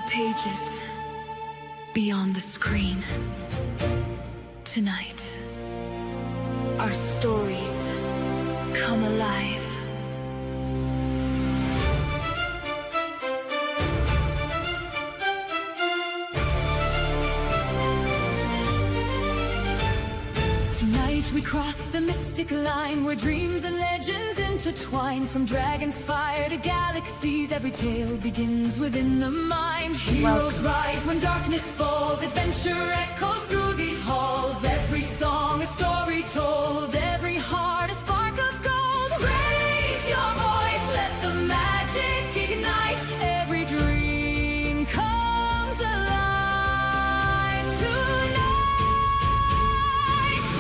the pages, beyond the screen. Tonight, our stories come alive. Tonight we cross the mystic line where dreams and legends intertwine. From dragon's fire to galaxies, every tale begins within the mind. Heroes rise when darkness falls, adventure echoes through these halls. Every song a story told, every heart a spark of gold. Raise your voice, let the magic ignite. Every dream comes alive tonight.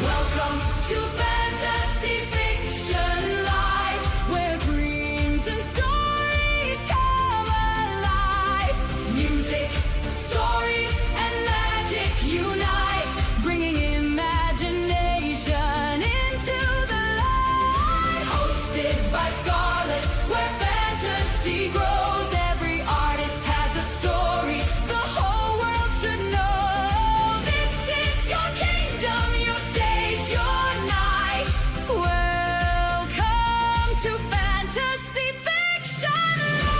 Welcome to Fantasy Fiction Live, where dreams and stories come alive. Music, stories, and magic unite, bringing imagination into the light. Hosted by Scarlet, where fantasy grows. Every artist has a story the whole world should know. This is your kingdom, your stage, your night. Welcome to Fantasy Fiction Live.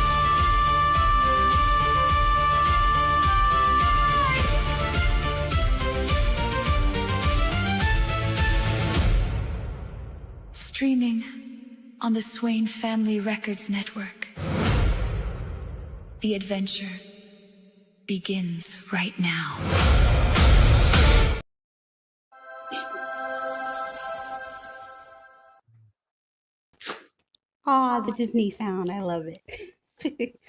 Streaming on the Swain Family Records Network. The adventure begins right now. Oh, the Disney sound. I love it.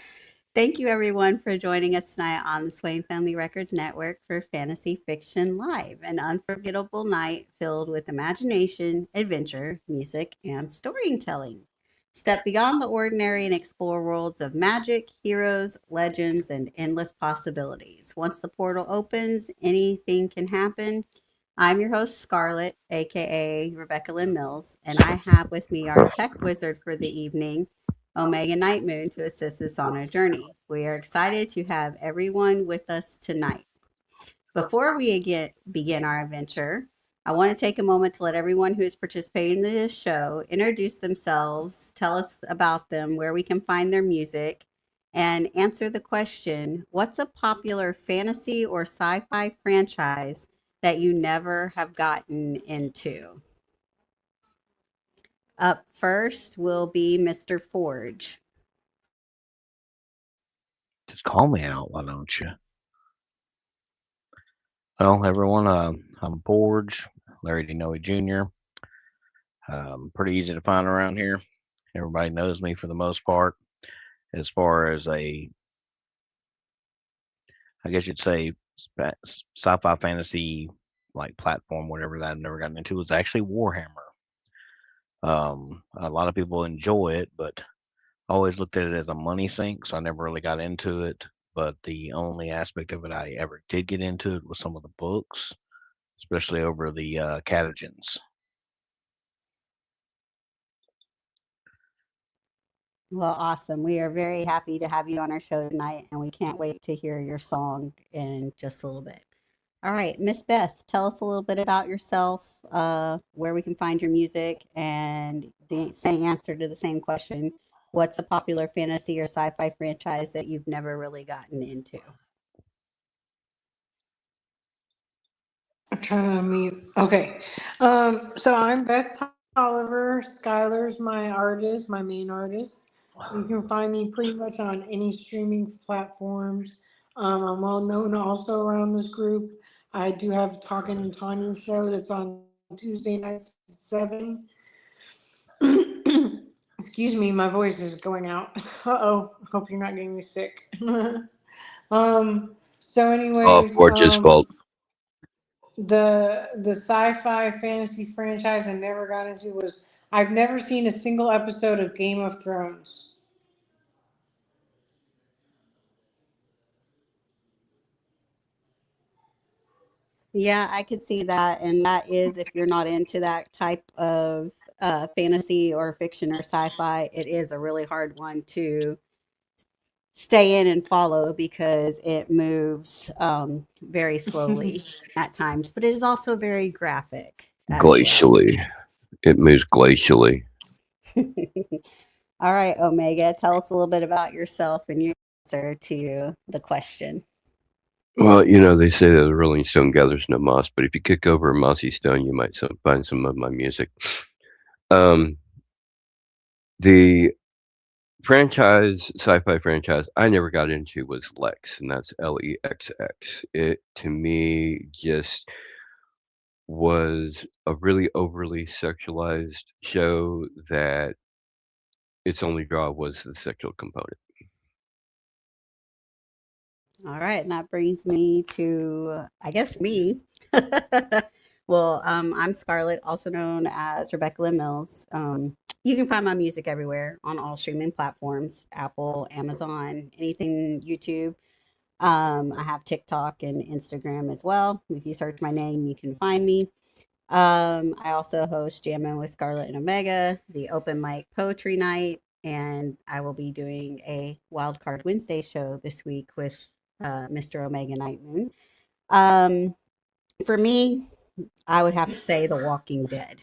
Thank you, everyone, for joining us tonight on the Swain Family Records Network for Fantasy Fiction Live, an unforgettable night filled with imagination, adventure, music, and storytelling. Step beyond the ordinary and explore worlds of magic, heroes, legends, and endless possibilities. Once the portal opens, anything can happen. I'm your host, Scarlet, aka Rebecca Lynn Mills, and I have with me our tech wizard for the evening, O'Mega Knightmoon, to assist us on our journey. We are excited to have everyone with us tonight. Before we begin our adventure, I want to take a moment to let everyone who is participating in this show introduce themselves, tell us about them, where we can find their music, and answer the question, what's a popular fantasy or sci-fi franchise that you never have gotten into? Up first will be Mr. Forge. Just call me out, why don't you? Well, everyone, I'm Forge, Larry D. Noe Jr. Pretty easy to find around here. Everybody knows me for the most part. As far as I guess you'd say, sci-fi fantasy like platform, whatever that I've never gotten into was actually Warhammer. A lot of people enjoy it, but I always looked at it as a money sink, so I never really got into it. But the only aspect of it I ever did get into it was some of the books, especially over the catagens. Well, awesome. We are very happy to have you on our show tonight, and we can't wait to hear your song in just a little bit. All right, Miss Beth, tell us a little bit about yourself, where we can find your music, and the same answer to the same question. What's a popular fantasy or sci-fi franchise that you've never really gotten into? I'm trying to unmute. Okay. So I'm Beth Oliver. Skylar's my artist, my main artist. You can find me pretty much on any streaming platforms. I'm well known also around this group. I do have Talking and Tanya show that's on Tuesday nights at 7. Excuse me, my voice is going out. Uh-oh. Hope you're not getting me sick. So anyways, Forge's fault. the sci-fi fantasy franchise I never got into was I've never seen a single episode of Game of Thrones. Yeah, I could see that. And that is, if you're not into that type of fantasy or fiction or sci-fi, it is a really hard one to stay in and follow because it moves very slowly at times, but it is also very graphic as well. Glacially. It moves glacially. All right, O'Mega, tell us a little bit about yourself and your answer to the question. Well, they say that the Rolling Stone gathers no moss, but if you kick over a mossy stone, you might find some of my music. The sci-fi franchise I never got into was Lex, and that's Lexx. It, to me, just was a really overly sexualized show that its only draw was the sexual component. All right, and that brings me to, I guess, me. Well, I'm Scarlet, also known as Rebecca Lynn Mills. You can find my music everywhere on all streaming platforms, Apple, Amazon, anything, YouTube. I have TikTok and Instagram as well. If you search my name, you can find me. I also host Jammin' with Scarlet and O'Mega, the open mic poetry night, and I will be doing a Wildcard Wednesday show this week with Mr. O'Mega Knightmoon. For me, I would have to say The Walking Dead.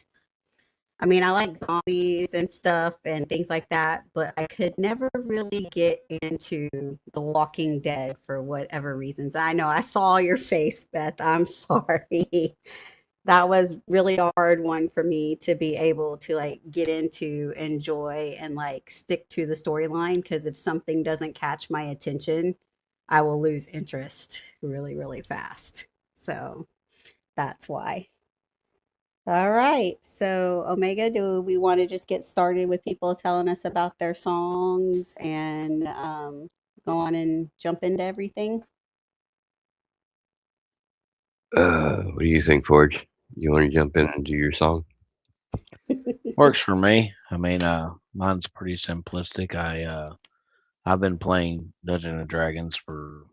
I mean, I like zombies and stuff and things like that, but I could never really get into The Walking Dead for whatever reasons. I know I saw your face, Beth. I'm sorry. That was really a hard one for me to be able to get into, enjoy, and stick to the storyline, because if something doesn't catch my attention, I will lose interest really, really fast. So that's why. All right. So, O'Mega, do we want to just get started with people telling us about their songs and go on and jump into everything? What do you think, Forge? You want to jump in and do your song? Works for me. I mean, mine's pretty simplistic. I've been playing Dungeons and Dragons for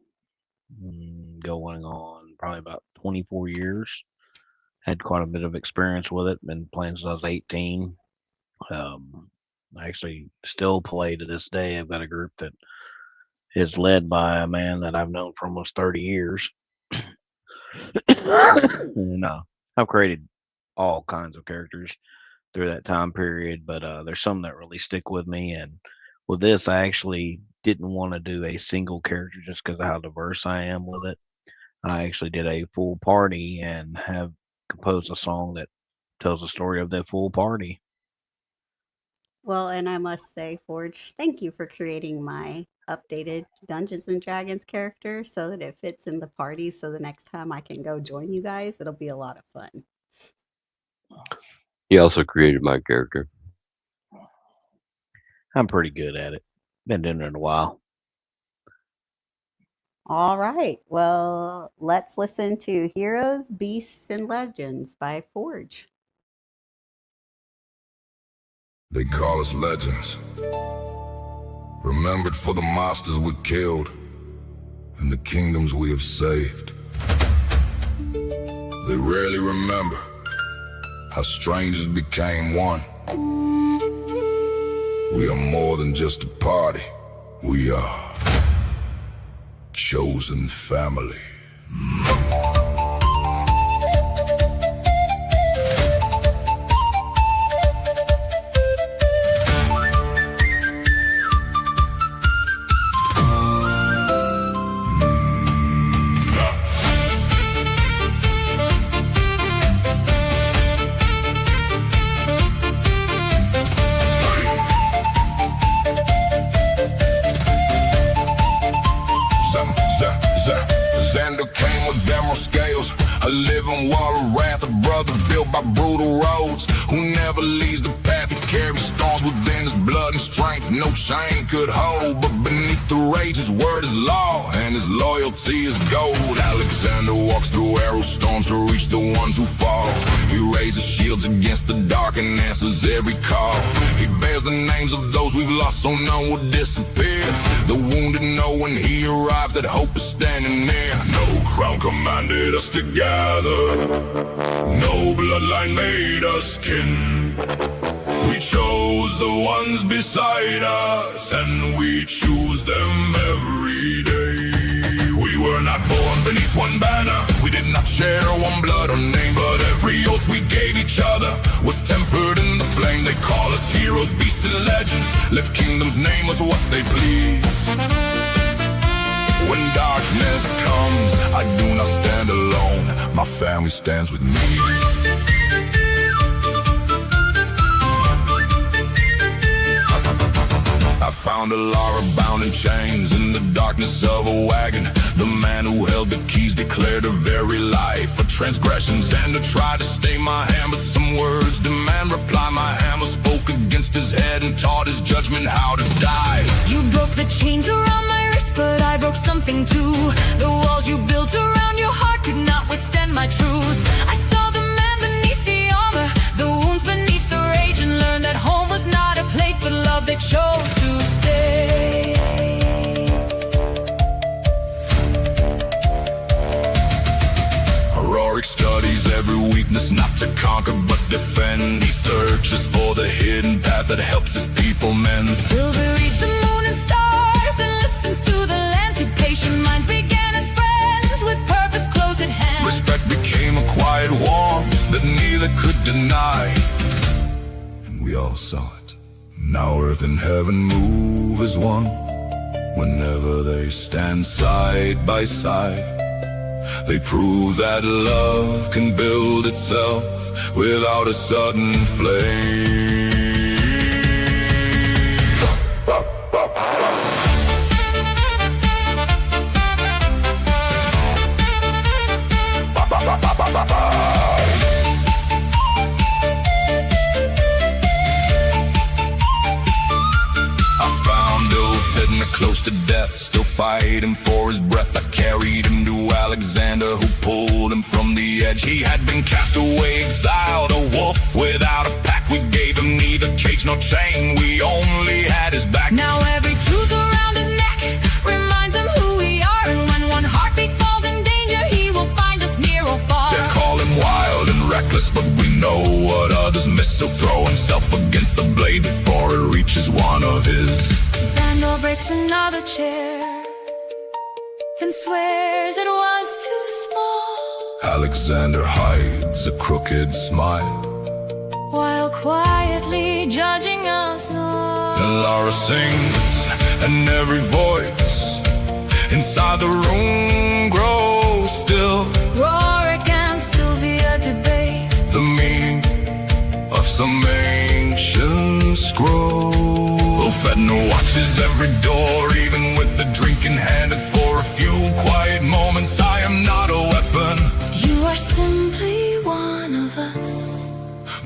going on probably about 24 years. Had quite a bit of experience with it. Been playing since I was 18. I actually still play to this day. I've got a group that is led by a man that I've known for almost 30 years. And I've created all kinds of characters through that time period, but there's some that really stick with me. And with this, I actually didn't want to do a single character just because of how diverse I am with it. I actually did a full party and have composed a song that tells the story of that full party. Well, and I must say, Forge, thank you for creating my updated Dungeons and Dragons character so that it fits in the party. So the next time I can go join you guys, it'll be a lot of fun. He also created my character. I'm pretty good at it. Been doing it a while. All right. Well, let's listen to Heroes, Beasts, and Legends by Forge. They call us legends, remembered for the monsters we killed and the kingdoms we have saved. They rarely remember how strangers became one. We are more than just a party. We are chosen family. Xander came with emerald scales, a living wall of wrath, a brother built by brutal roads, who never leaves the path. He carries storms within his blood and strength no chain could hold, but beneath the rage his word is law and his loyalty is gold. Alexander walks through arrow storms to reach the ones who fall. He raises shields against the dark and answers every call. He bears the names of those we've lost so none will disappear. The wounded know when he arrives that hope is standing near. No crown commanded us together, no bloodline made us kin. We chose the ones beside us, and we choose them every day. We were not born beneath one banner, we did not share one blood or name, but every oath we gave each other was tempered in the flame. They call us heroes, beasts, and legends. Let kingdoms name us what they please. When darkness comes, I do not stand alone. My family stands with me. I found a Lara bound in chains in the darkness of a wagon. The man who held the keys declared her very life for transgressions and to try to stay my hand, but some words demand reply. My hammer spoke against his head and taught his judgment how to die. You broke the chains around my wrist, but I broke something too. The walls you built around your heart could not withstand my truth. I saw the man beneath the armor, the wounds beneath the rage, and learned that home was not a place but love that chose to stay. Heroic studies every weakness, not to conquer but defend. He searches for the hidden path that helps his people mend. Silver reads the moon and stars and listens to the land. Two patient minds began as friends with purpose close at hand. Respect became a quiet warmth that neither could deny, and we all saw it. Now earth and heaven move as one whenever they stand side by side. They prove that love can build itself without a sudden flame. Close to death, still fighting for his breath. I carried him to Alexander, who pulled him from the edge. He had been cast away, exiled, a wolf without a pack. We gave him neither cage nor chain, we only had his back. Now every truth around his neck reminds him who we are, and when one heartbeat falls in danger, he will find us near or far. They call him wild and reckless, but we know what others miss. So throw himself against the blade before it reaches one of his. Sandal breaks another chair, then swears it was too small. Alexander hides a crooked smile while quietly judging us all. And Lara sings, and every voice inside the room grows still. Rorik and Sylvia debate the meaning of some ancient scroll. Fedna watches every door, even with the drink in hand. And for a few quiet moments, I am not a weapon. You are simply one of us,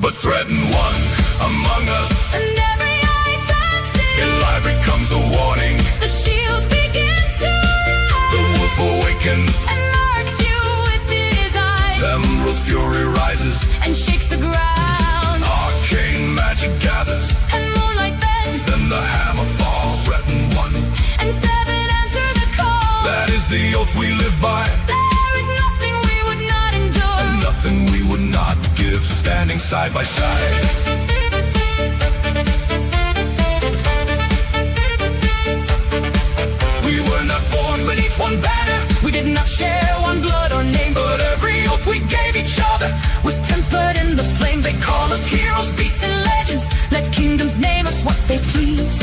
but threaten one among us. And every eye turns still. Your lie becomes a warning. The shield begins to rise. The wolf awakens and marks you with his eyes. Emerald fury rises and shakes the ground. Arcane magic gathers and moonlight bends. Then the hammer falls, threaten one, and seven answer the call. That is the oath we live by. There is nothing we would not endure, and nothing we would not give, standing side by side. We were not born beneath one banner, we did not share one blood or name, but every oath we gave each other was tempered in the flame. They call us heroes, beasts, and legends. Let kingdoms name us what they please.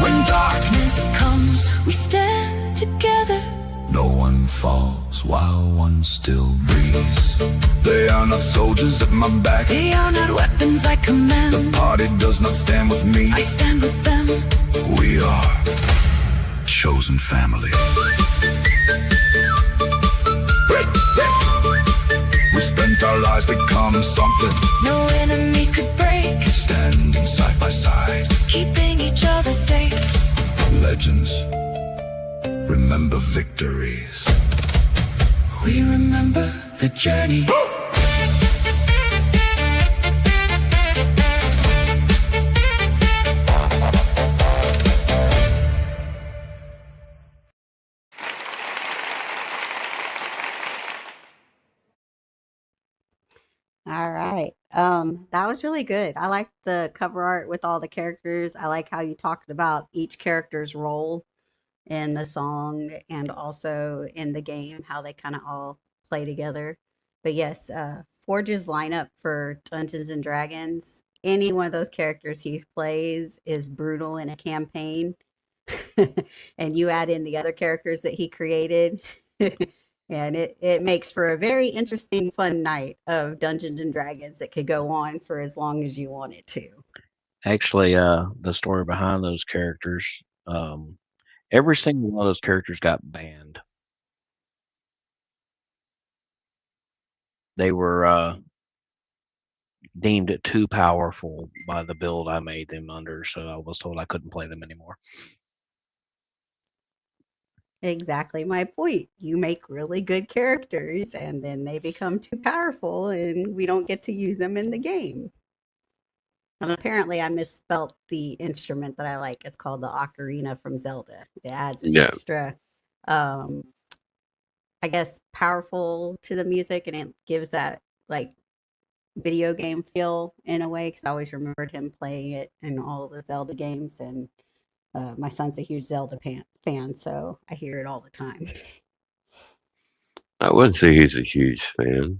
When darkness comes, we stand together. No one falls while one still breathes. They are not soldiers at my back, they are not weapons I command. The party does not stand with me, I stand with them. We are chosen family. We spent our lives becoming something no enemy could break, standing side by side, keeping each other safe. Legends remember victories. We remember the journey. All right. That was really good. I liked the cover art with all the characters. I like how you talked about each character's role in the song and also in the game, how they kind of all play together. But yes, Forge's lineup for Dungeons and Dragons, any one of those characters he plays is brutal in a campaign. And you add in the other characters that he created. And it makes for a very interesting, fun night of Dungeons and Dragons that could go on for as long as you want it to. Actually, the story behind those characters, every single one of those characters got banned. They were deemed too powerful by the build I made them under, so I was told I couldn't play them anymore. Exactly my point. You make really good characters and then they become too powerful and we don't get to use them in the game. And apparently I misspelt the instrument that I like. It's called the ocarina from Zelda. It adds an extra, I guess, powerful to the music, and it gives that like video game feel in a way, because I always remembered him playing it in all the Zelda games, and my son's a huge Zelda fan, so I hear it all the time. I wouldn't say he's a huge fan.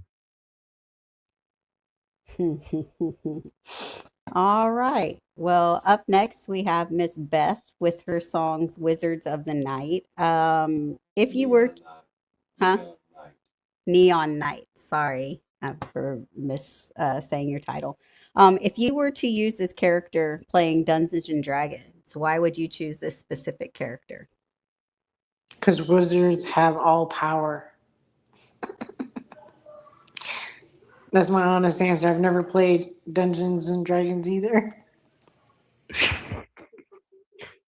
All right. Well, up next we have Miss Beth with her songs "Wizards of the Night." If you were, Neon Night. Sorry for saying your title. If you were to use this character playing Dungeons and Dragons, why would you choose this specific character? Because wizards have all power. That's my honest answer. I've never played Dungeons and Dragons either.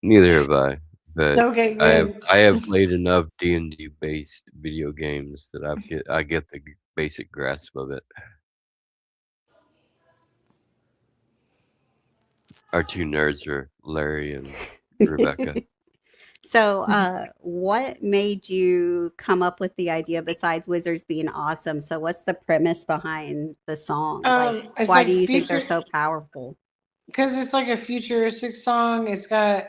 Neither have I. But Okay, good. I have played enough D&D based video games that I get the basic grasp of it. Our two nerds are Larry and Rebecca. So, what made you come up with the idea besides wizards being awesome? So, what's the premise behind the song? It's why like do you think they're so powerful? Because it's like a futuristic song. They're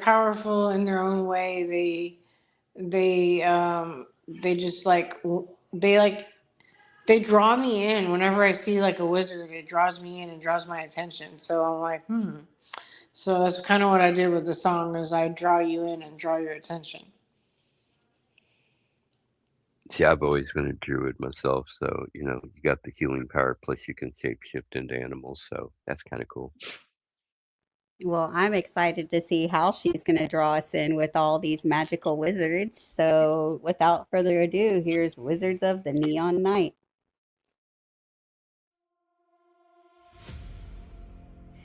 powerful in their own way. They just they draw me in. Whenever I see like a wizard, it draws me in and draws my attention. So I'm like, So that's kind of what I did with the song, is I draw you in and draw your attention. See, I've always been a druid myself, so you got the healing power, plus you can shapeshift into animals, so that's kind of cool. Well, I'm excited to see how she's going to draw us in with all these magical wizards. So, without further ado, here's Wizards of the Neon Night.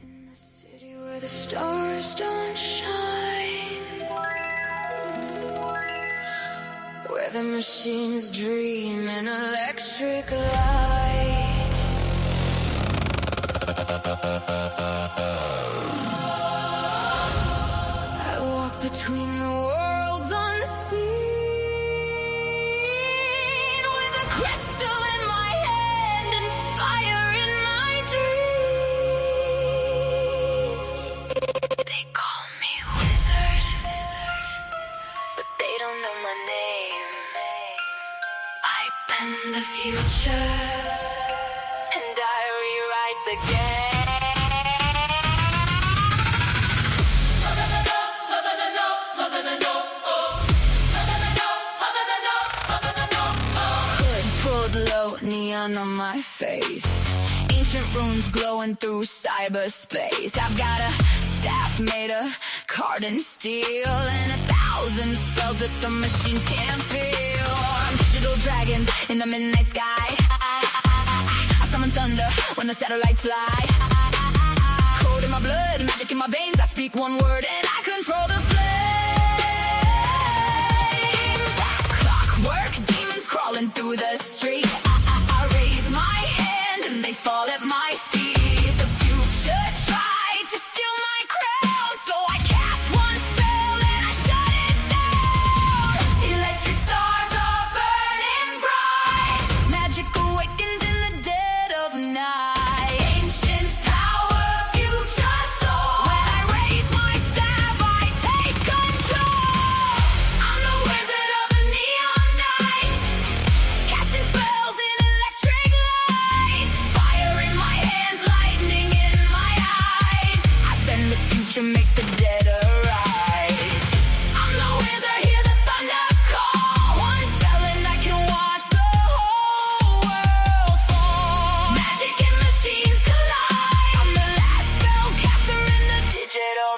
In the city where the stars don't shine, where the machines dream in electric light, I walk between the worlds unseen, with a crystal in my hand and fire in my dreams. They call me wizard, but they don't know my name. I bend the future and I rewrite the game. Neon on my face, ancient runes glowing through cyberspace. I've got a staff made of carbon steel and 1,000 spells that the machines can't feel. I'm digital dragons in the midnight sky. I summon thunder when the satellites fly. Cold in my blood, magic in my veins. I speak one word and I control the flames. Clockwork demons crawling through the street. My hand and they fall at my feet. The future tried to steal my crown, so I cast one spell and I shut it down. Electric stars are burning bright. Magic awakens in the dead of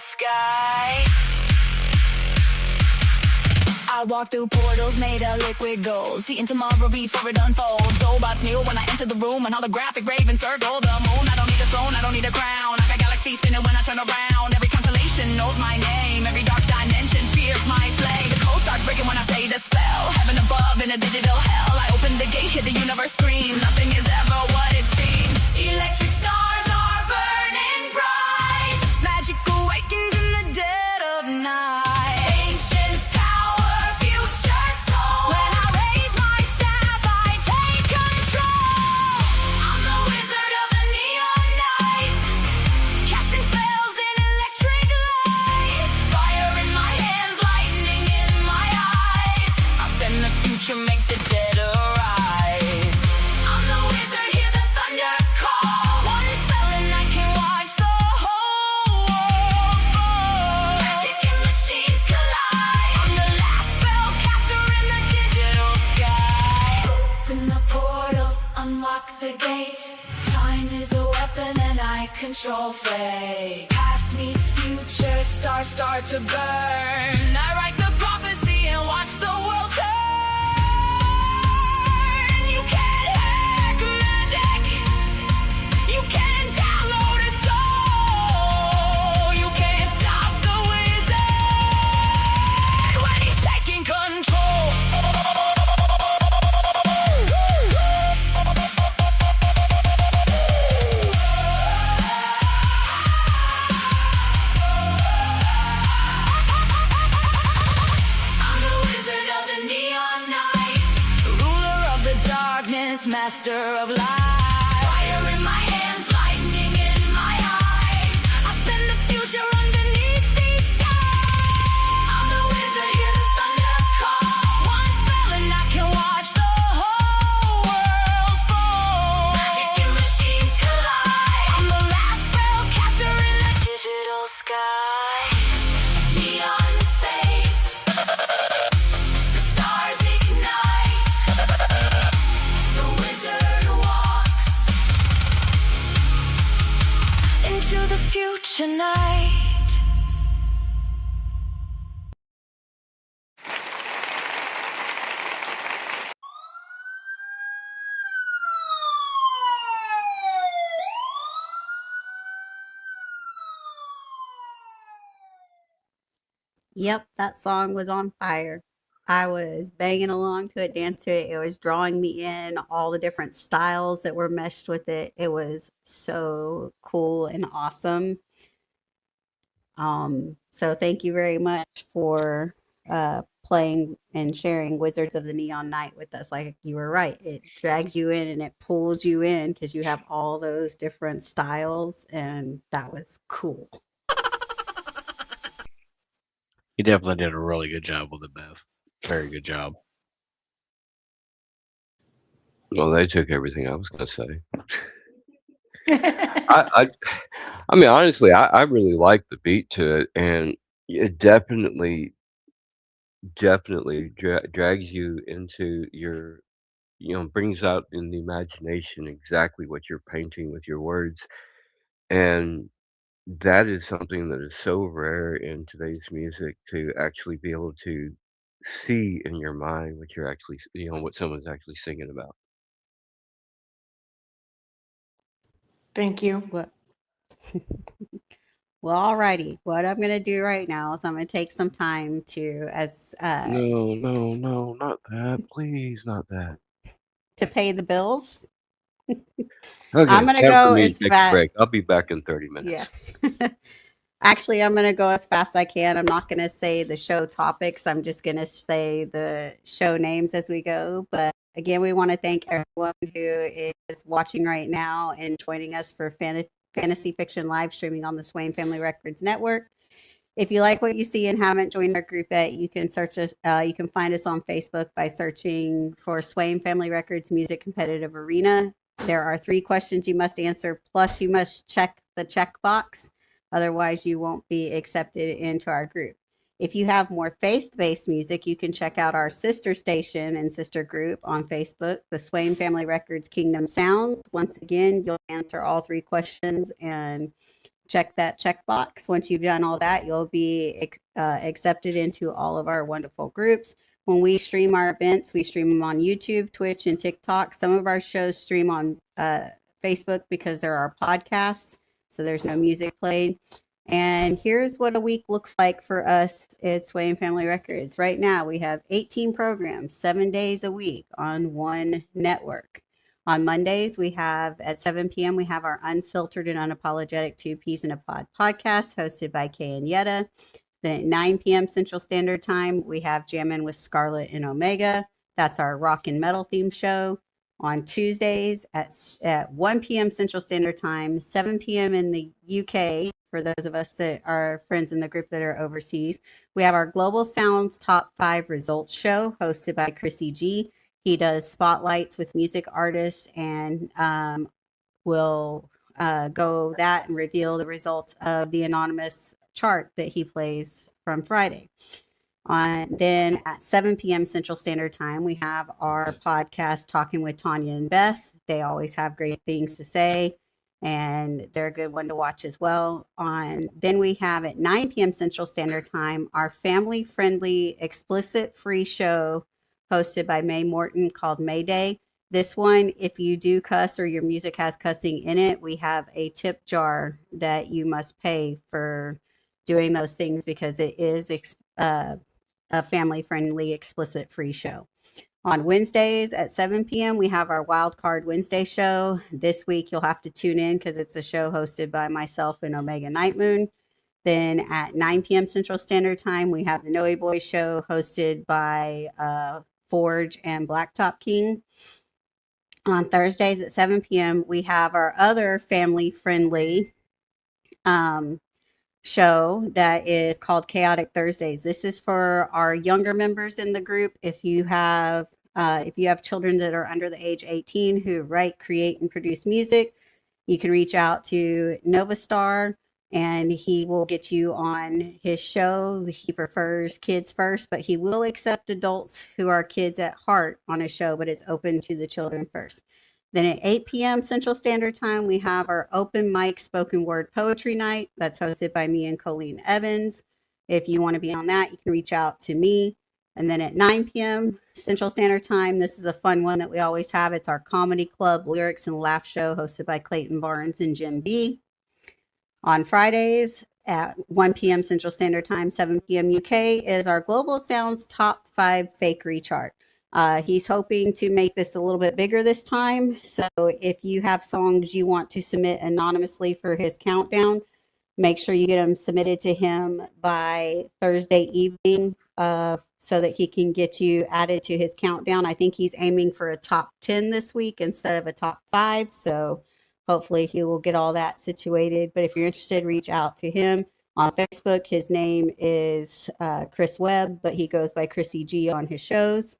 sky. I walk through portals made of liquid gold, seeing tomorrow before it unfolds. Robots kneel when I enter the room, an holographic raven circle the moon. I don't need a throne, I don't need a crown. I got galaxies spinning when I turn around. Every constellation knows my name, every dark dimension fears my flame. The code starts breaking when I say the spell. Heaven above in a digital hell. I open the gate, hear the universe scream. Nothing is ever what it seems. Electric stars are burning bright. Magic awakens in the dead of night. Make the dead arise. I'm the wizard, hear the thunder call. One spell and I can watch the whole world fall. Magic and machines collide. I'm the last spellcaster in the digital sky. Open the portal, unlock the gate. Time is a weapon and I control fate. Past meets future, stars start to burn. I write the prophecy and watch the world turn. You can't download a soul. You can't stop the wizard when he's taking control. I'm the wizard of the neon night, ruler of the darkness, master of light. Fire in my hands, lightning in my eyes. I've been the future underneath these skies. I'm the wizard, hear the thunder call. One spell and I can watch the whole world fall. Magic and machines collide. I'm the last spellcaster in the digital sky. Neon fades, the stars ignite. The wizard walks into the future night. Yep, that song was on fire. I was banging along to it, dancing to it. It was drawing me in, all the different styles that were meshed with it. It was so cool and awesome. So thank you very much for playing and sharing Wizards of the Neon Night with us. Like you were right, it drags you in and it pulls you in because you have all those different styles, and that was cool. You definitely did a really good job with it, Beth. Very good job. Well, they took everything I was going to say. I mean, honestly, I really like the beat to it, and it definitely drags you into your, brings out in the imagination exactly what you're painting with your words, and that is something that is so rare in today's music, to actually be able to see in your mind what you're actually, what someone's actually singing about. Thank you. What? Well, alrighty. What I'm gonna do right now is I'm gonna take some time to No, not that. Please, not that. to pay the bills. Okay, I'm gonna time for go me as to take a fast. break. I'll be back in 30 minutes. Yeah. Actually, I'm gonna go as fast as I can. I'm not gonna say the show topics. I'm just gonna say the show names as we go. But again, we want to thank everyone who is watching right now and joining us for Fantasy Fiction live streaming on the Swain Family Records Network. If you like what you see and haven't joined our group yet, you can search us. You can find us on Facebook by searching for Swain Family Records Music Competitive Arena. There are 3 questions you must answer, plus you must check the checkbox. Otherwise, you won't be accepted into our group. If you have more faith-based music, you can check out our sister station and sister group on Facebook, the Swain Family Records Kingdom Sounds. Once again, you'll answer all 3 questions and check that checkbox. Once you've done all that, you'll be accepted into all of our wonderful groups. When we stream our events, we stream them on YouTube, Twitch, and TikTok. Some of our shows stream on Facebook because there are podcasts, so there's no music played. And here's what a week looks like for us at Swain Family Records. Right now, we have 18 programs, 7 days a week on one network. On Mondays, we have at 7 p.m., we have our Unfiltered and Unapologetic 2 Peas in a Pod podcast hosted by Kay and Yetta. Then at 9 p.m. Central Standard Time, we have Jammin' with Scarlet and O'Mega. That's our rock and metal theme show. On Tuesdays at 1 p.m. Central Standard Time, 7 p.m. in the UK, for those of us that are friends in the group that are overseas, we have our Global Sounds Top 5 Results Show hosted by Chrissy G. He does spotlights with music artists and will go that and reveal the results of the anonymous chart that he plays from Friday. Then at 7 p.m. Central Standard Time, we have our podcast Talking with Tanya and Beth. They always have great things to say, and they're a good one to watch as well. Then we have at 9 p.m. Central Standard Time, our family-friendly, explicit-free show hosted by May Morton called Mayday. This one, if you do cuss or your music has cussing in it, we have a tip jar that you must pay for doing those things because it is a family-friendly, explicit-free show. On Wednesdays at 7 p.m., we have our Wild Card Wednesday show. This week, you'll have to tune in because it's a show hosted by myself and O'Mega Knightmoon. Then at 9 p.m. Central Standard Time, we have the Noe Boy show hosted by Forge and Blacktop King. On Thursdays at 7 p.m., we have our other family-friendly show that is called Chaotic Thursdays. This is for our younger members in the group. If you have children that are under the age 18 who write, create, and produce music, you can reach out to Novastar and he will get you on his show. He prefers kids first, but he will accept adults who are kids at heart on his show, but it's open to the children first. Then at 8 p.m. Central Standard Time, we have our open mic spoken word poetry night. That's hosted by me and Colleen Evans. If you want to be on that, you can reach out to me. And then at 9 p.m. Central Standard Time, this is a fun one that we always have. It's our comedy club lyrics and laugh show hosted by Clayton Barnes and Jim B. On Fridays at 1 p.m. Central Standard Time, 7 p.m. UK is our Global Sounds Top 5 Fakery chart. He's hoping to make this a little bit bigger this time. So if you have songs you want to submit anonymously for his countdown, make sure you get them submitted to him by Thursday evening so that he can get you added to his countdown. I think he's aiming for a top 10 this week instead of a top 5. So hopefully he will get all that situated. But if you're interested, reach out to him on Facebook. His name is Chris Webb, but he goes by Chrissy G on his shows.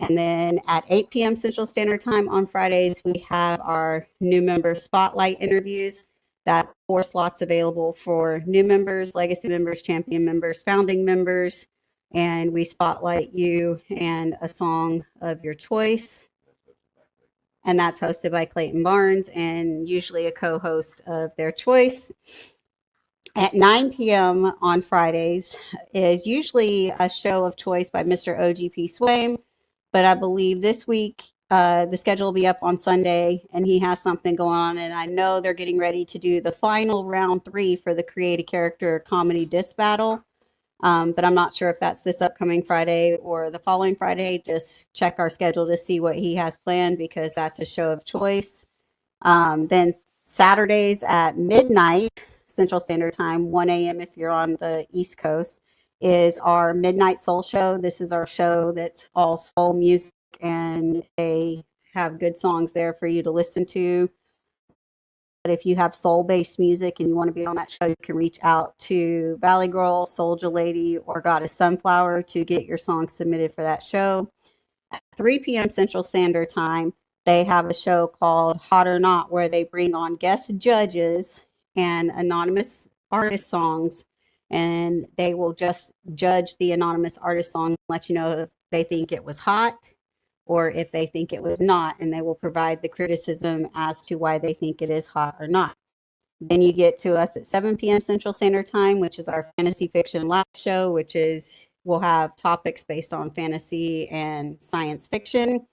And then at 8 p.m. Central Standard Time on Fridays, we have our new member spotlight interviews. That's 4 slots available for new members, legacy members, champion members, founding members. And we spotlight you and a song of your choice. And that's hosted by Clayton Barnes and usually a co-host of their choice. At 9 p.m. on Fridays is usually a show of choice by Mr. OGP Swain. But I believe this week the schedule will be up on Sunday and he has something going on. And I know they're getting ready to do the final round 3 for the Create a Character Comedy Disc Battle. But I'm not sure if that's this upcoming Friday or the following Friday. Just check our schedule to see what he has planned because that's a show of choice. Then Saturdays at midnight Central Standard Time, 1 a.m. if you're on the East Coast, is our Midnight Soul Show. This is our show that's all soul music, and they have good songs there for you to listen to. But if you have soul-based music and you want to be on that show, you can reach out to Valley Girl, Soldier Lady, or Goddess Sunflower to get your song submitted for that show. At 3 p.m. Central Standard Time, they have a show called Hot or Not, where they bring on guest judges and anonymous artist songs, and they will just judge the anonymous artist song and let you know if they think it was hot or if they think it was not, and they will provide the criticism as to why they think it is hot or not. Then you get to us at 7 p.m. Central Standard Time, which is our fantasy fiction live show, which is we'll have topics based on fantasy and science fiction,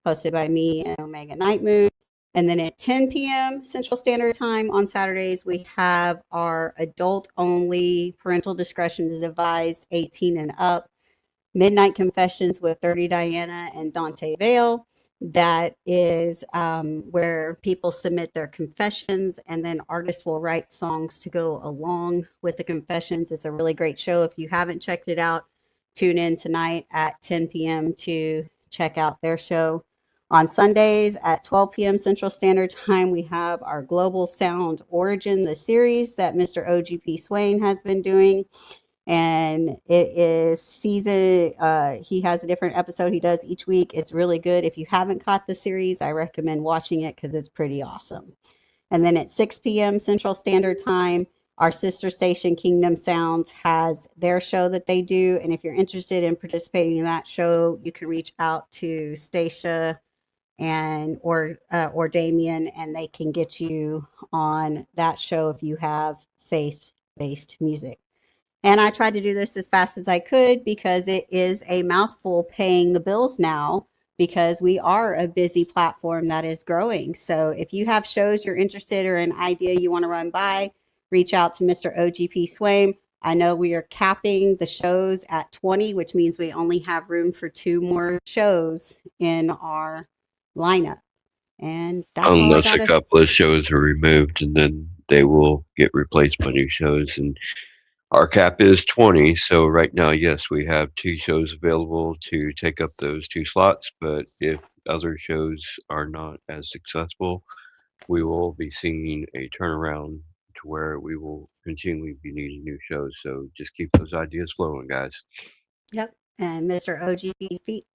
hosted by me and O'Mega Knightmoon. And then at 10 p.m. Central Standard Time on Saturdays, we have our adult-only, parental discretion is advised, 18 and up, Midnight Confessions with Dirty Diana and Dante Vale. That is where people submit their confessions, and then artists will write songs to go along with the confessions. It's a really great show. If you haven't checked it out, tune in tonight at 10 p.m. to check out their show. On Sundays at 12 p.m. Central Standard Time, we have our Global Sound Origin, the series that Mr. OGP Swain has been doing. And it is season, he has a different episode he does each week. It's really good. If you haven't caught the series, I recommend watching it because it's pretty awesome. And then at 6 p.m. Central Standard Time, our sister station, Kingdom Sounds, has their show that they do. And if you're interested in participating in that show, you can reach out to Stacia and or Damien, and they can get you on that show if you have faith-based music. And I tried to do this as fast as I could because it is a mouthful paying the bills now, because we are a busy platform that is growing. So if you have shows you're interested or an idea you want to run by, reach out to Mr. OGP Swain. I know we are capping the shows at 20, which means we only have room for 2 more shows in our lineup. And that's unless a couple of shows are removed, and then they will get replaced by new shows. And our cap is 20, so right now, yes, we have 2 shows available to take up those 2 slots, but if other shows are not as successful, we will be seeing a turnaround to where we will continually be needing new shows. So just keep those ideas flowing, guys. Yep. And Mr.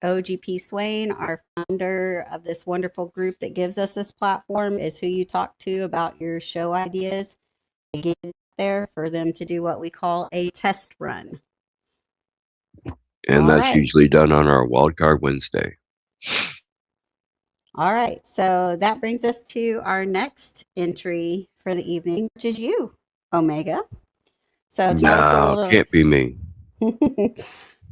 OGP Swain, our founder of this wonderful group that gives us this platform, is who you talk to about your show ideas. They get it there for them to do what we call a test run. And that's usually done on our Wildcard Wednesday. All right. So that brings us to our next entry for the evening, which is you, O'Mega. So tell us a little. Can't be me.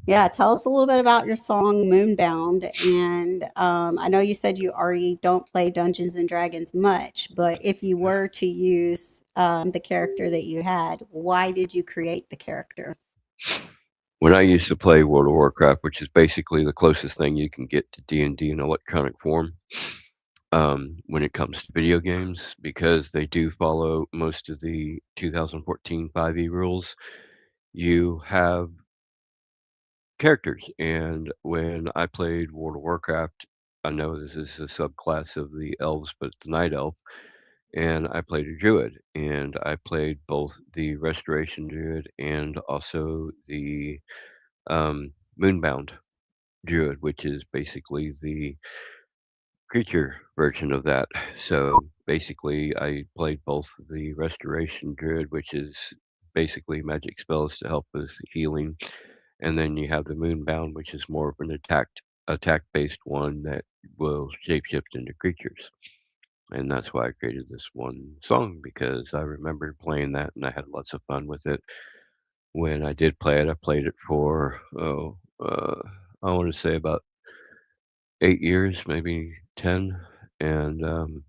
Yeah, tell us a little bit about your song Moonbound. And I know you said you already don't play Dungeons and Dragons much, but if you were to use the character that you had, why did you create the character? When I used to play World of Warcraft, which is basically the closest thing you can get to D&D in electronic form, when it comes to video games, because they do follow most of the 2014 5e rules, you have characters. And when I played World of Warcraft, I know this is a subclass of the elves, but it's the night elf, and I played a druid, and I played both the restoration druid and also the moonbound druid, which is basically the creature version of that. So basically I played both the restoration druid, which is basically magic spells to help with healing, and then you have the moonbound, which is more of an attack based one that will shapeshift into creatures. And that's why I created this one song, because I remember playing that and I had lots of fun with it. When I did play it, I played it for I want to say about 8 years, maybe 10, and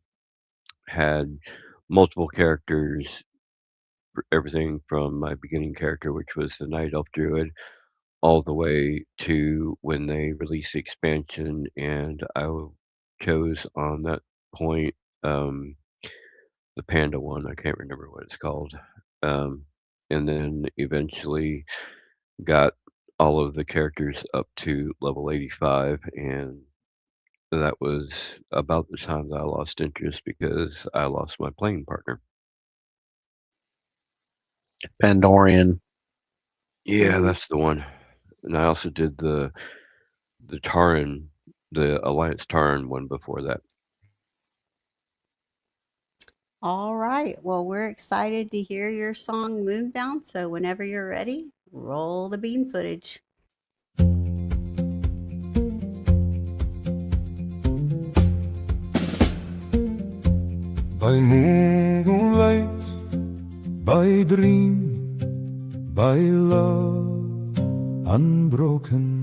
had multiple characters, everything from my beginning character, which was the Night Elf Druid, all the way to when they released the expansion, and I chose on that point the Panda one. I can't remember what it's called. And then eventually got all of the characters up to level 85, and that was about the time that I lost interest because I lost my playing partner. Pandorian. Yeah, that's the one. And I also did the Taran, the Alliance Taran one before that. All right. Well, we're excited to hear your song Moonbound. So whenever you're ready, roll the bean footage. By moonlight, by dream, by love unbroken.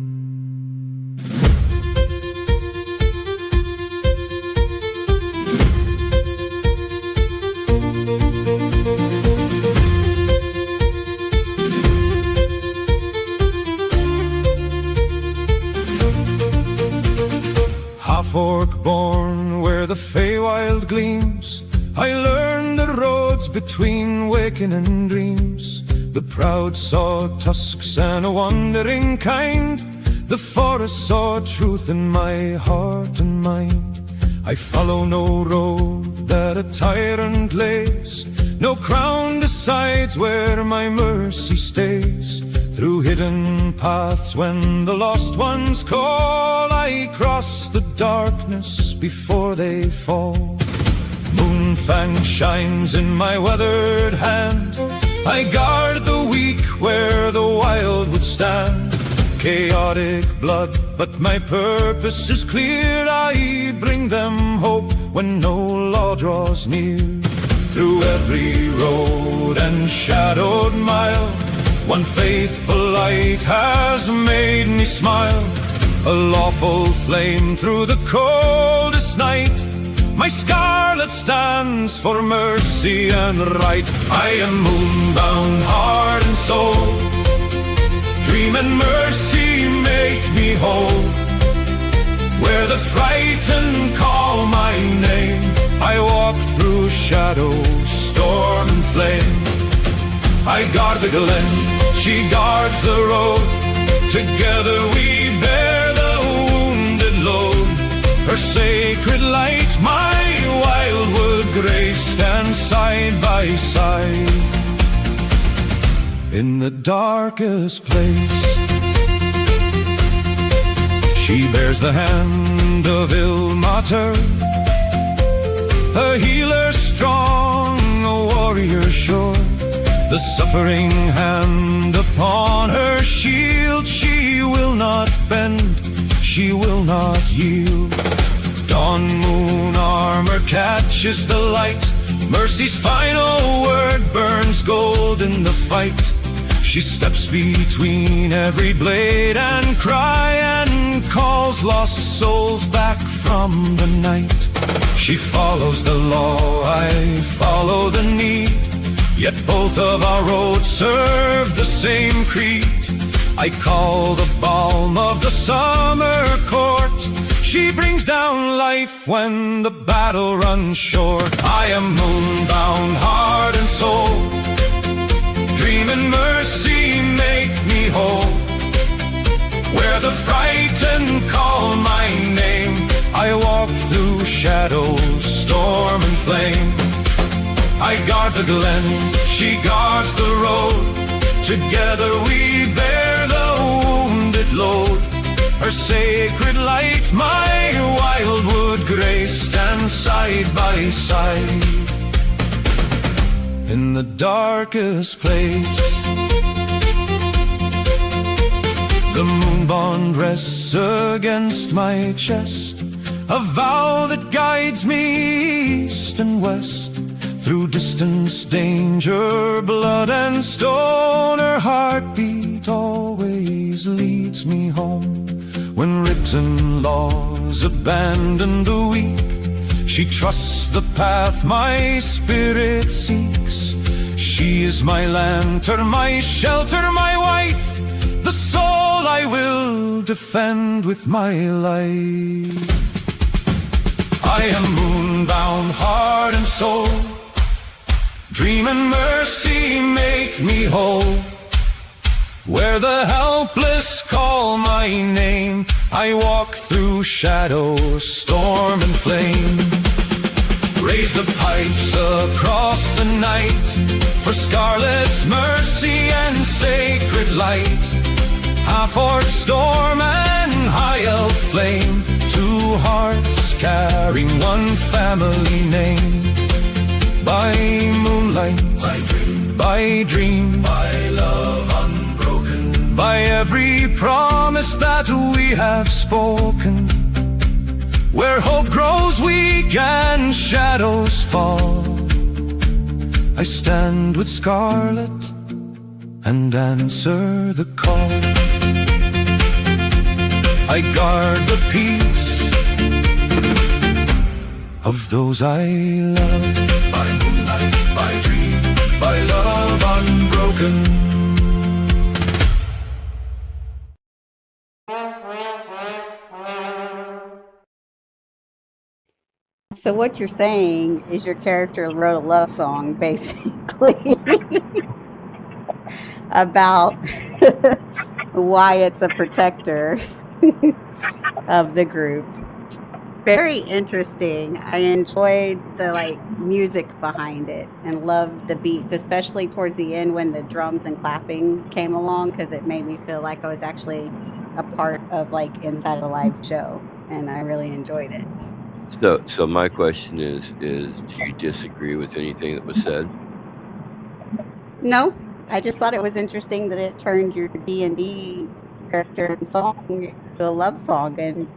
Half-orc born where the Feywild gleams, I learned the roads between waking and dreams. The proud saw tusks and a wandering kind. The forest saw truth in my heart and mind. I follow no road that a tyrant lays, no crown decides where my mercy stays. Through hidden paths when the lost ones call, I cross the darkness before they fall. Moonfang shines in my weathered hand, I guard the weak where the wild would stand. Chaotic blood, but my purpose is clear, I bring them hope when no law draws near. Through every road and shadowed mile, one faithful light has made me smile. A lawful flame through the coldest night, my scarlet stands for mercy and right. I am moonbound, heart and soul, dream and mercy make me whole. Where the frightened call my name, I walk through shadow, storm and flame. I guard the glen, she guards the road. Together we bear the wounded load. Her sacred light, my wildwood grace, stand side by side in the darkest place. She bears the hand of Ilmater, a healer strong, a warrior sure. The suffering hand upon her shield, she will not bend, she will not yield. Dawn moon armor catches the light, mercy's final word burns gold in the fight. She steps between every blade and cry, and calls lost souls back from the night. She follows the law, I follow the need, yet both of our roads serve the same creed. I call the balm of the summer court, she brings down life when the battle runs short. I am moonbound, heart and soul, dream and mercy make me whole. Where the frightened call my name, I walk through shadow, storm and flame. I guard the glen, she guards the road. Together we bear the wounded load. Her sacred light, my wildwood grace, stand side by side in the darkest place. The moon bond rests against my chest, a vow that guides me east and west. Through distance, danger, blood and stone, her heartbeat always leads me home. When written laws abandon the weak, she trusts the path my spirit seeks. She is my lantern, my shelter, my wife, the soul I will defend with my life. I am moonbound, heart and soul, dream and mercy make me whole. Where the helpless call my name, I walk through shadow, storm and flame. Raise the pipes across the night for Scarlet's mercy and sacred light. Half-orc storm and high-elf flame, two hearts carrying one family name. By moonlight, by dream, by love unbroken, by every promise that we have spoken. Where hope grows weak and shadows fall, I stand with Scarlet and answer the call. I guard the peace of those I love. By moonlight, by dream, by love unbroken. So what you're saying is your character wrote a love song, basically, about why it's a protector of the group. Very interesting. I enjoyed the music behind it and loved the beats, especially towards the end when the drums and clapping came along, because it made me feel like I was actually a part of inside a live show, and I really enjoyed it. So my question is do you disagree with anything that was said? No, I just thought it was interesting that it turned your D&D character and song to a love song, and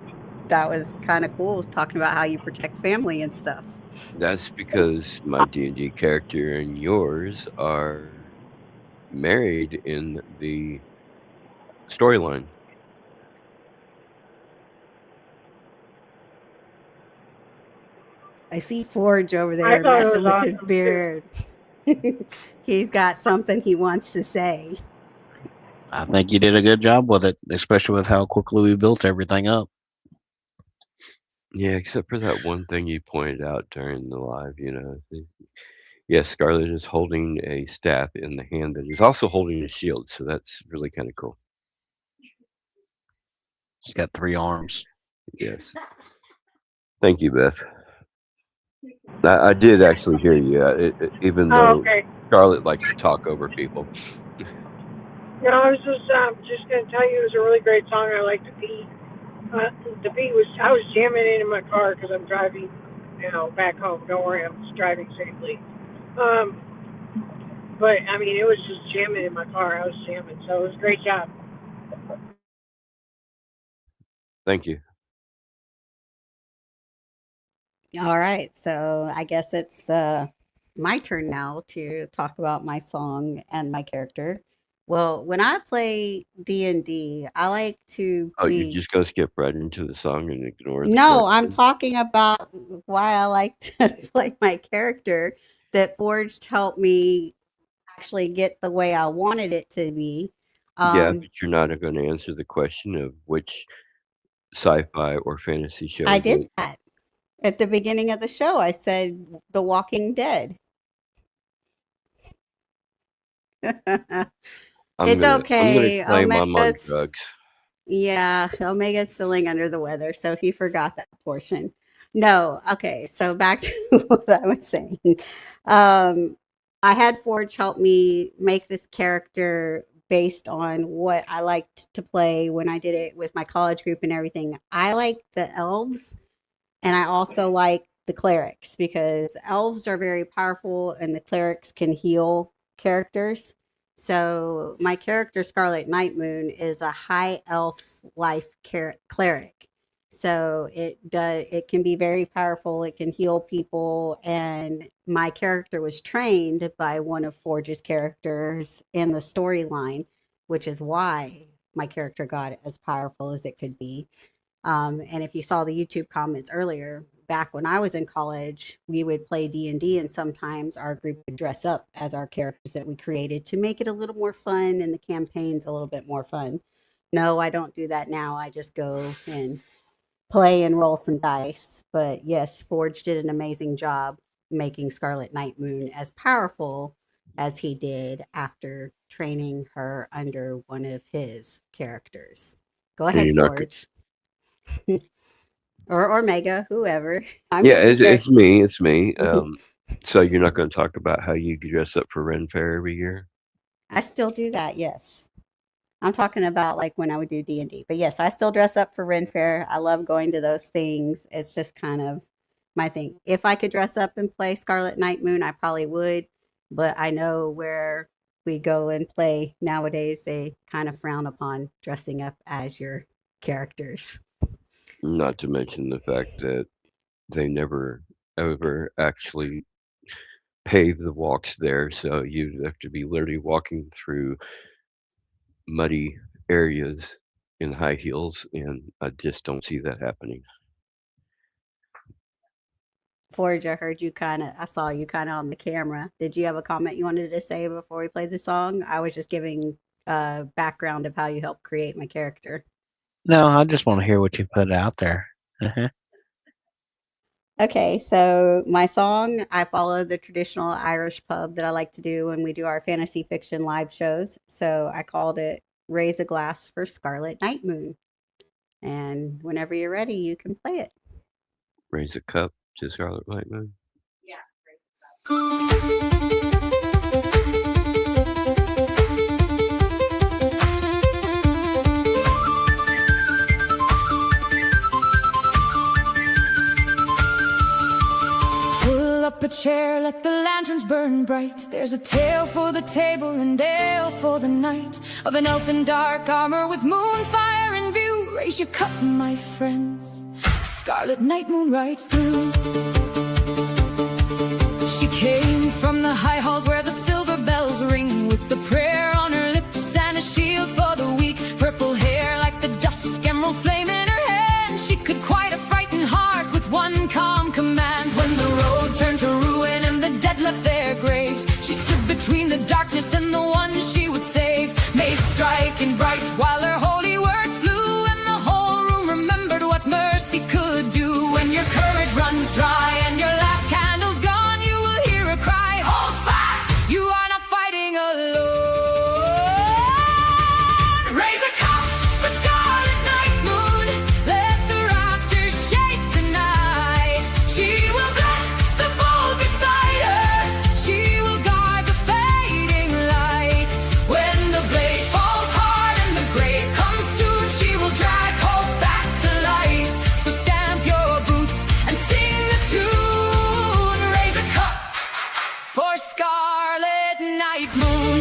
that was kind of cool, talking about how you protect family and stuff. That's because my D&D character and yours are married in the storyline. I see Forge over I there thought it messing was with his awesome, too. beard. He's got something he wants to say. I think you did a good job with it, especially with how quickly we built everything up. Yeah, except for that one thing you pointed out during the live, Yes, Scarlet is holding a staff in the hand that is also holding a shield, so that's really kind of cool. She's got 3 arms. Yes. Thank you, Beth. I did actually hear you, even though Okay. Scarlet likes to talk over people. No, I was just going to tell you it was a really great song. I like the beat. The beat was, I was jamming it in my car because I'm driving, back home. Don't worry, I'm driving safely. But, I mean, it was just jamming in my car. I was jamming, so it was a great job. Thank you. All right, so I guess it's my turn now to talk about my song and my character. Well, when I play D&D, I like to Oh, you're be... just going to skip right into the song and ignore the No, I'm question? talking about why I like to play my character that Forged helped me actually get the way I wanted it to be. Yeah, but you're not going to answer the question of which sci-fi or fantasy show I is did it? that at the beginning of the show. I said The Walking Dead. It's I'm gonna okay. claim I'm on Omega's... drugs. Yeah, Omega's feeling under the weather, so he forgot that portion. No, okay, so back to what I was saying. I had Forge help me make this character based on what I liked to play when I did it with my college group and everything. I like the elves, and I also like the clerics, because elves are very powerful and the clerics can heal characters. So my character, Scarlet Knightmoon, is a high elf life cleric. So it can be very powerful. It can heal people, and my character was trained by one of Forge's characters in the storyline, which is why my character got as powerful as it could be. And if you saw the YouTube comments earlier, back when I was in college, we would play D&D, and sometimes our group would dress up as our characters that we created to make it a little more fun and the campaigns a little bit more fun. No, I don't do that now. I just go and play and roll some dice. But yes, Forge did an amazing job making Scarlet Knightmoon as powerful as he did after training her under one of his characters. Go And ahead, you're not Forge. or Mega, whoever. I'm Yeah, gonna be it's me. It's me. Mhm. So you're not going to talk about how you dress up for Ren Fair every year? I still do that, yes. I'm talking about when I would do D&D. But yes, I still dress up for Ren Fair. I love going to those things. It's just kind of my thing. If I could dress up and play Scarlet Knightmoon, I probably would. But I know where we go and play nowadays, they kind of frown upon dressing up as your characters. Not to mention the fact that they never ever actually pave the walks there, so you'd have to be literally walking through muddy areas in high heels, and I just don't see that happening. Forge, I saw you kind of on the camera. Did you have a comment you wanted to say before we played the song? I was just giving a background of how you helped create my character. No, I just want to hear what you put out there. Okay, so my song, I follow the traditional Irish pub that I like to do when we do our fantasy fiction live shows. So I called it Raise a Glass for Scarlet Knightmoon. And whenever you're ready, you can play it. Raise a cup to Scarlet Knightmoon. Pull up a chair, let the lanterns burn bright. There's a tale for the table and ale for the night, of an elf in dark armor with moonfire in view. Raise your cup, my friends, Scarlet Knightmoon rides through. She came from the high halls where the silver bells ring, with the prayer on her lips and a shield for the weak. Purple hair like the dusk, emerald flame in her hand. She could quiet a frightened heart with one calm command. When the road turned to ruin and the dead left their graves, she stood between the darkness and the one she would save. May striking bright while her holy words flew, and the whole room remembered what mercy could do. When your courage runs dry and your last candle's gone, you will hear a cry, hold fast, you are not fighting alone. Raise a cup for Scarlet Knightmoon, let the rafters shake tonight. She will bless the bowl beside her, she will guard the fading light. When the blade falls hard and the grave comes soon, she will drag hope back to life. So stamp your boots and sing the tune. Raise a cup for Scarlet Knightmoon.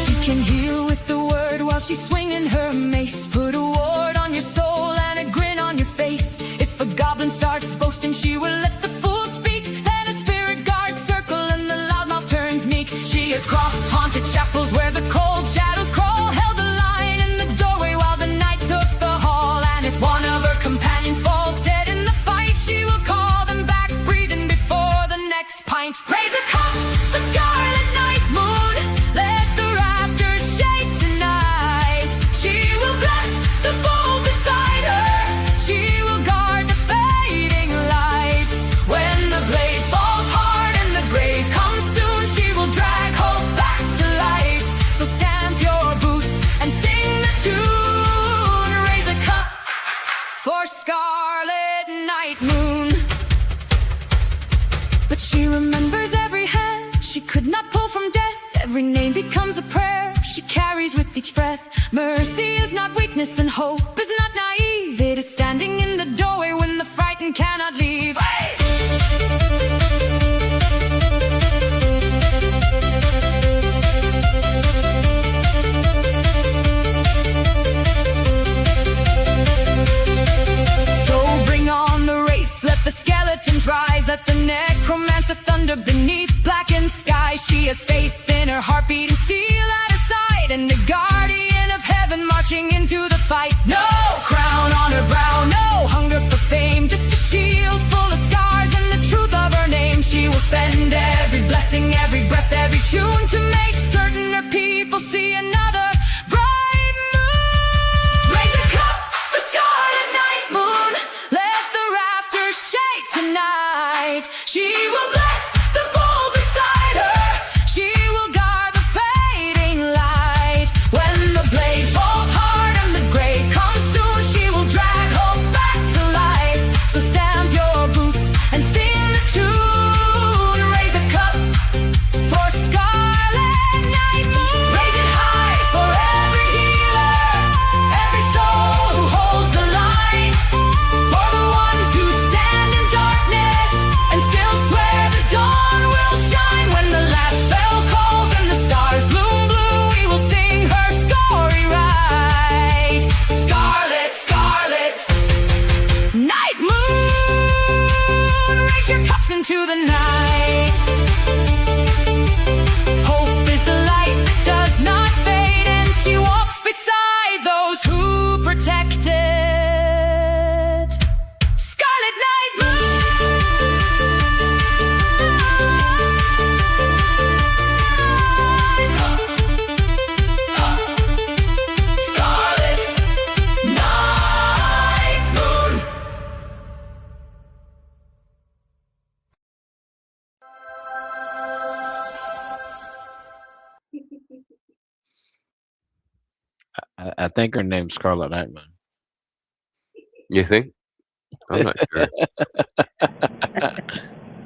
She can heal with the word while she's swinging her mace. Put a ward on your soul and a grin on your face. If a goblin starts boasting, she will let the fool speak. Then a spirit guard circle and the loudmouth turns meek. She has crossed haunted chapels where the cold shadows crawl, held the line in the doorway while the night took the hall. And if one of her companions falls dead in the fight, she will call them back, breathing before the next pint. Raise a cup for Scarlet Knightmoon, let the rafters shake tonight. She will bless the bowl beside her, she will guard the fading light. When the blade falls hard and the grave comes soon, she will drag hope back to life. So stamp your boots and sing the tune. Raise a cup for Scarlet Knightmoon. But she remembers every hand she could not pull from death. Every name becomes a prayer she carries with each breath. Mercy is not weakness and hope is not naive. It is standing in the doorway when the frightened cannot leave. So bring on the race, let the skeletons rise, let the necromancer thunder beneath blackened sky. She has faith in her heartbeat and steel at her side, and the guardian of heaven marching into the fight. No crown on her brow, no hunger for fame, just a shield full of scars and the truth of her name. She will spend every blessing, every breath, every tune to make certain her people see another bright moon. Raise a cup for Scarlet Knightmoon, let the rafters shake tonight. She will bless the raise your cups into the night. Hope is the light that does not fade, and she walks beside those who protect it. Scarlet I think her name's Scarlet Knightmoon. You think? I'm not sure.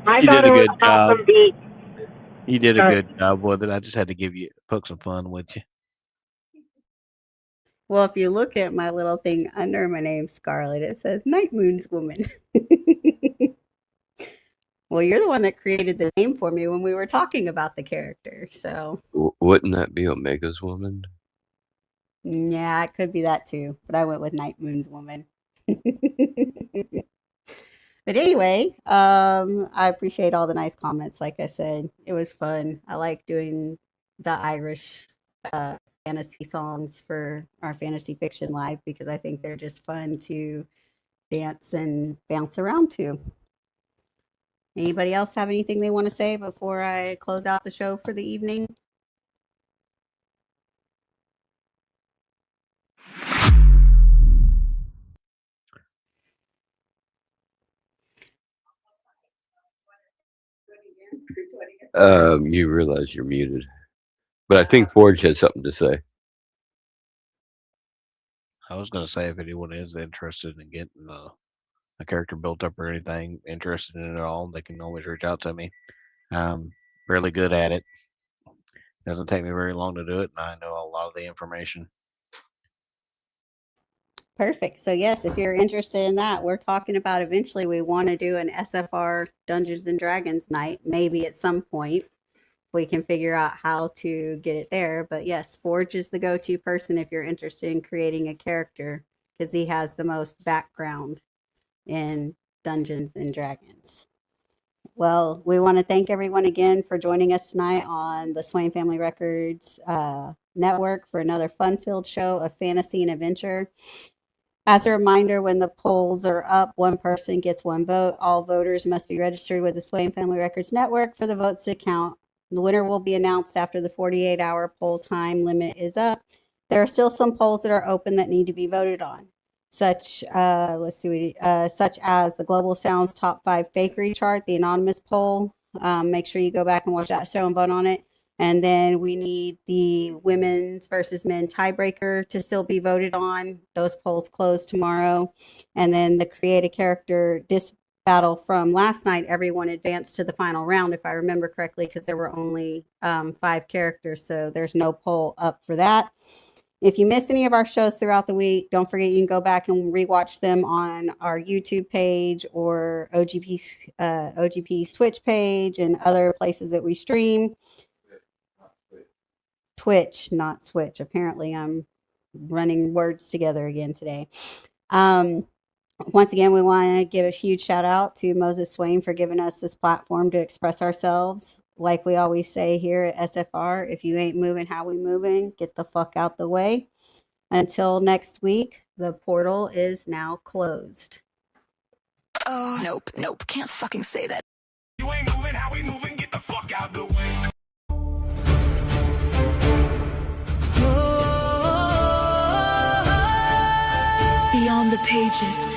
I You thought did a it was good job. Awesome Beat. You did a Sorry. good job with it. I just had to poke some fun with you. Well, if you look at my little thing under my name, Scarlet, it says Knightmoon's Woman. Well, you're the one that created the name for me when we were talking about the character. So, Wouldn't that be Omega's woman? yeah, it could be that too. But I went with Knightmoon's Woman. But anyway, I appreciate all the nice comments. Like I said, it was fun. I like doing the Irish fantasy songs for our Fantasy Fiction Live because I think they're just fun to dance and bounce around to. Anybody else have anything they want to say before I close out the show for the evening? You realize you're muted. But I think Forge had something to say. I was going to say if anyone is interested in getting a character built up or anything, interested in it at all, they can always reach out to me. I'm really good at it. Doesn't take me very long to do it, and I know a lot of the information. Perfect. So yes, if you're interested in that, we're talking about eventually we want to do an SFR Dungeons and Dragons night, maybe at some point. We can figure out how to get it there. But yes, Forge is the go-to person if you're interested in creating a character because he has the most background in Dungeons and Dragons. Well, we want to thank everyone again for joining us tonight on the Swain Family Records Network for another fun-filled show of fantasy and adventure. As a reminder, when the polls are up, one person gets one vote. All voters must be registered with the Swain Family Records Network for the votes to count. The winner will be announced after the 48-hour poll time limit is up. There are still some polls that are open that need to be voted on, such as the Global Sounds Top 5 Fakery Chart, the anonymous poll. Make sure you go back and watch that show and vote on it. And then we need the women's versus men tiebreaker to still be voted on. Those polls close tomorrow. And then the create a character battle from last night, everyone advanced to the final round, if I remember correctly, because there were only 5 characters. So there's no poll up for that. If you miss any of our shows throughout the week, don't forget you can go back and rewatch them on our YouTube page or OGP's Twitch page and other places that we stream. Twitch, not Switch. Apparently, I'm running words together again today. Once again, we want to give a huge shout out to Moses Swain for giving us this platform to express ourselves. Like we always say here at SFR, if you ain't moving how we moving, get the fuck out the way. Until next week, the portal is now closed. Oh, nope, can't fucking say that. You ain't moving how we moving, get the fuck out the way. Beyond the pages,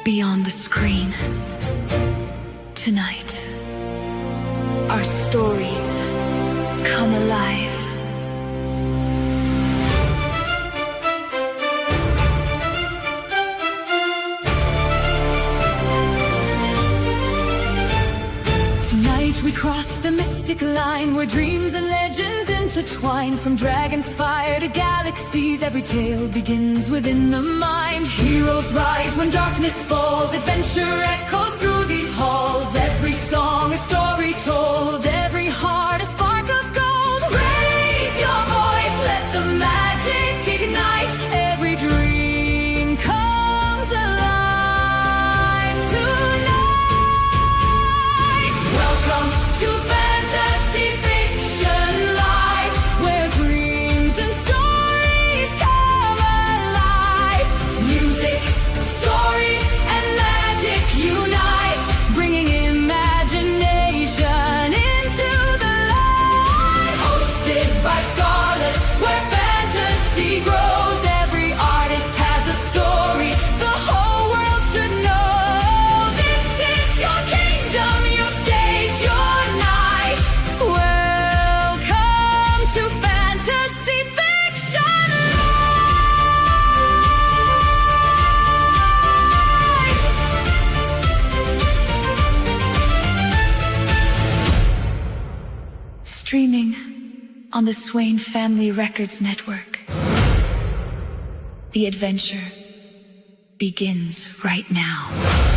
beyond the screen. Tonight, our stories come alive. Tonight we cross the mystic line where dreams and legends intertwine. From dragon's fire to galaxies, every tale begins within the mind. Heroes rise when darkness falls, adventure echoes through these halls. Every song a story told, every heart a spark of gold. Raise your voice, let the magic ignite. Every dream comes alive tonight. on the Swain Family Records Network. The adventure begins right now.